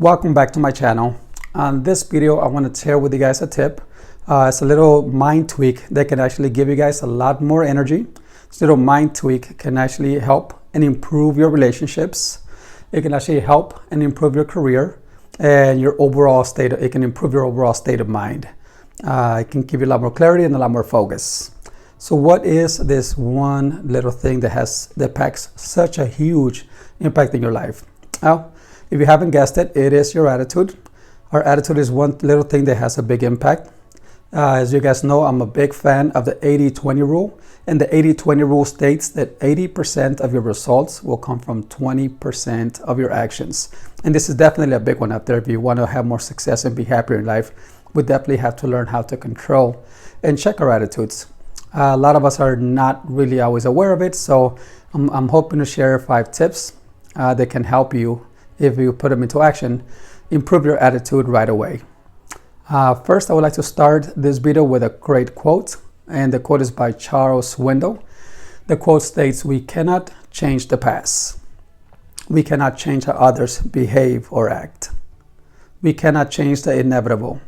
Welcome back to my channel. On this video, I want to share with you guys a tip. It's a little mind tweak that can actually give you guys a lot more energy. This little mind tweak can actually help and improve your relationships. It can actually help and improve your career and your overall state. It can improve your overall state of mind. It can give you a lot more clarity and a lot more focus. So what is this one little thing that packs such a huge impact in your life? Well, if you haven't guessed it, it is your attitude. Our attitude is one little thing that has a big impact. As you guys know, I'm a big fan of the 80-20 rule. And the 80-20 rule states that 80% of your results will come from 20% of your actions. And this is definitely a big one out there. If you want to have more success and be happier in life, we definitely have to learn how to control and check our attitudes. A lot of us are not really always aware of it. So I'm hoping to share 5 tips that can help you, if you put them into action, improve your attitude right away. First, I would like to start this video with a great quote, and the quote is by Charles Swindoll. The quote states, "We cannot change the past. We cannot change how others behave or act. We cannot change the inevitable.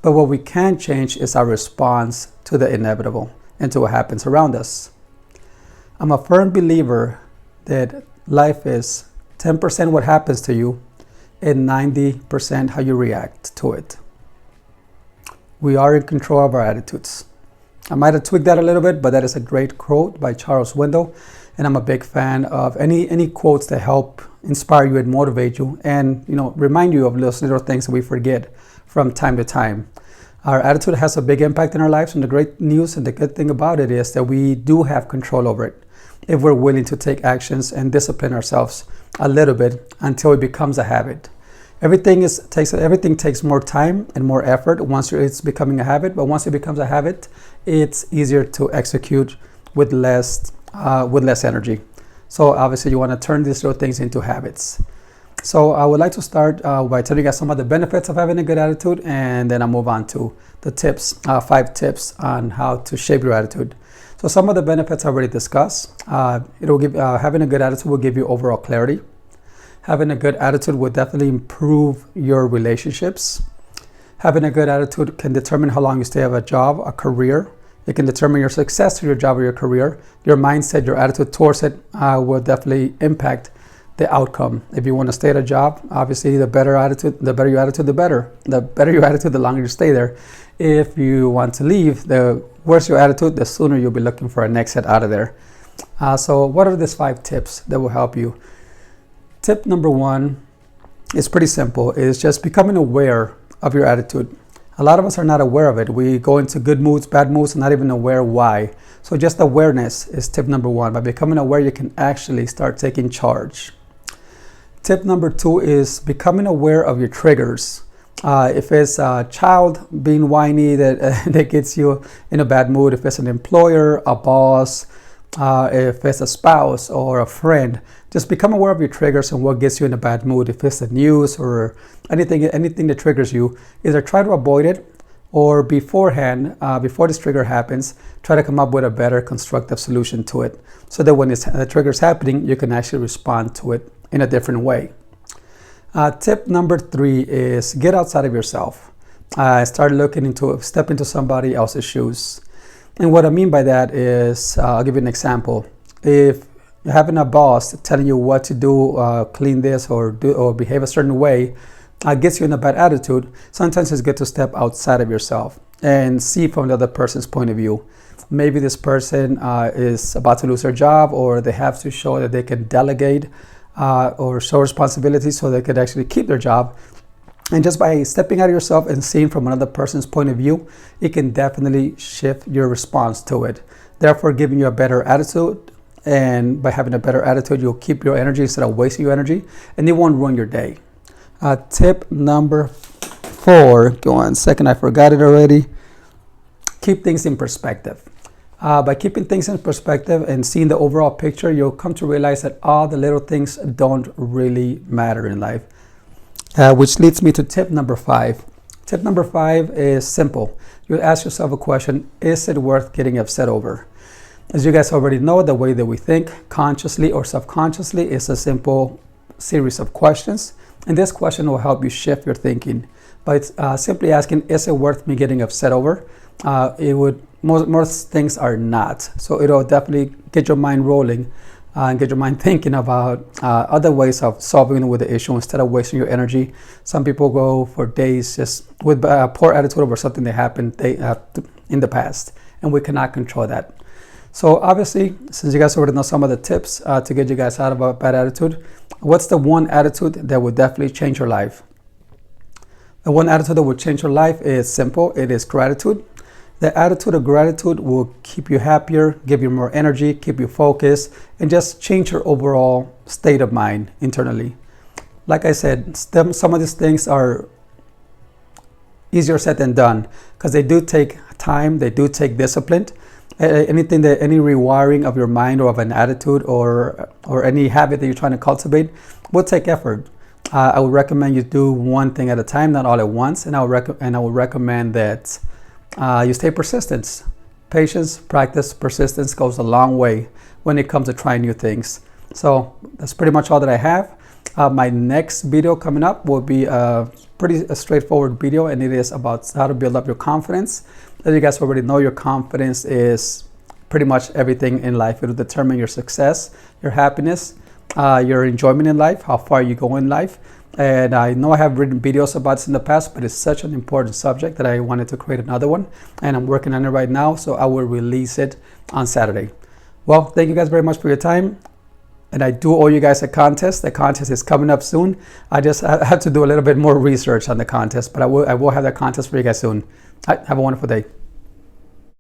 But what we can change is our response to the inevitable and to what happens around us." I'm a firm believer that life is 10% what happens to you and 90% how you react to it. We are in control of our attitudes. I might have tweaked that a little bit, but that is a great quote by Charles Swindoll. And I'm a big fan of any quotes that help inspire you and motivate you and remind you of those little things that we forget from time to time. Our attitude has a big impact in our lives, and the great news and the good thing about it is that we do have control over it if we're willing to take actions and discipline ourselves a little bit until it becomes a habit. Everything takes more time and more effort once it's becoming a habit, but once it becomes a habit, it's easier to execute with less energy. So obviously you want to turn these little things into habits. So I would like to start by telling you guys some of the benefits of having a good attitude, and then I'll move on to the tips, 5 tips on how to shape your attitude. So some of the benefits I already discussed. Having a good attitude will give you overall clarity. Having a good attitude will definitely improve your relationships. Having a good attitude can determine how long you stay at a job, a career. It can determine your success to your job or your career. Your mindset, your attitude towards it will definitely impact the outcome. If you want to stay at a job, obviously the better your attitude, the better. The better your attitude, the longer you stay there. If you want to leave, the worse your attitude, the sooner you'll be looking for an exit out of there. So what are these 5 tips that will help you? Tip number 1 is pretty simple. It's just becoming aware of your attitude. A lot of us are not aware of it. We go into good moods, bad moods, and not even aware why. So just awareness is tip number 1. By becoming aware, you can actually start taking charge. Tip number 2 is becoming aware of your triggers. If it's a child being whiny that gets you in a bad mood, if it's an employer, a boss, if it's a spouse or a friend, just become aware of your triggers and what gets you in a bad mood. If it's the news or anything that triggers you, either try to avoid it or beforehand, before this trigger happens, try to come up with a better constructive solution to it so that when the trigger is happening, you can actually respond to it in a different way. Tip number 3 is get outside of yourself. Step into somebody else's shoes. And what I mean by that is, I'll give you an example. If you're having a boss telling you what to do, clean this or behave a certain way, gets you in a bad attitude, sometimes it's good to step outside of yourself and see from the other person's point of view. Maybe this person is about to lose their job, or they have to show that they can delegate or show responsibility so they could actually keep their job. And just by stepping out of yourself and seeing from another person's point of view, it can definitely shift your response to it, therefore giving you a better attitude. And by having a better attitude, you'll keep your energy instead of wasting your energy, and it won't ruin your day. Tip number 4, go on a second, I forgot it already. Keep things in perspective. By keeping things in perspective and seeing the overall picture, you'll come to realize that all the little things don't really matter in life. Which leads me to tip number 5. Tip number 5 is simple. You ask yourself a question: is it worth getting upset over? As you guys already know, the way that we think, consciously or subconsciously, is a simple series of questions. And this question will help you shift your thinking. But simply asking, is it worth me getting upset over? Most things are not. So it'll definitely get your mind rolling and get your mind thinking about other ways of solving with the issue instead of wasting your energy. Some people go for days just with a poor attitude over something that happened in the past, and we cannot control that. So obviously, since you guys already know some of the tips to get you guys out of a bad attitude, what's the one attitude that would definitely change your life? The one attitude that would change your life is simple. It is gratitude. The attitude of gratitude will keep you happier, give you more energy, keep you focused, and just change your overall state of mind internally. Like I said, some of these things are easier said than done because they do take time, they do take discipline. Any rewiring of your mind or of an attitude or any habit that you're trying to cultivate will take effort. I would recommend you do one thing at a time, not all at once, and I would recommend that you stay persistent. Patience, practice, persistence goes a long way when it comes to trying new things. So that's pretty much all that I have. My next video coming up will be a straightforward video, and it is about how to build up your confidence. As you guys already know, your confidence is pretty much everything in life. It will determine your success, your happiness, your enjoyment in life, how far you go in life. And I know I have written videos about this in the past, but it's such an important subject that I wanted to create another one, and I'm working on it right now, so I will release it on Saturday. Well, thank you guys very much for your time, and I do owe you guys a contest. The contest is coming up soon. I have to do a little bit more research on the contest, but I will have that contest for you guys soon. All right, have a wonderful day.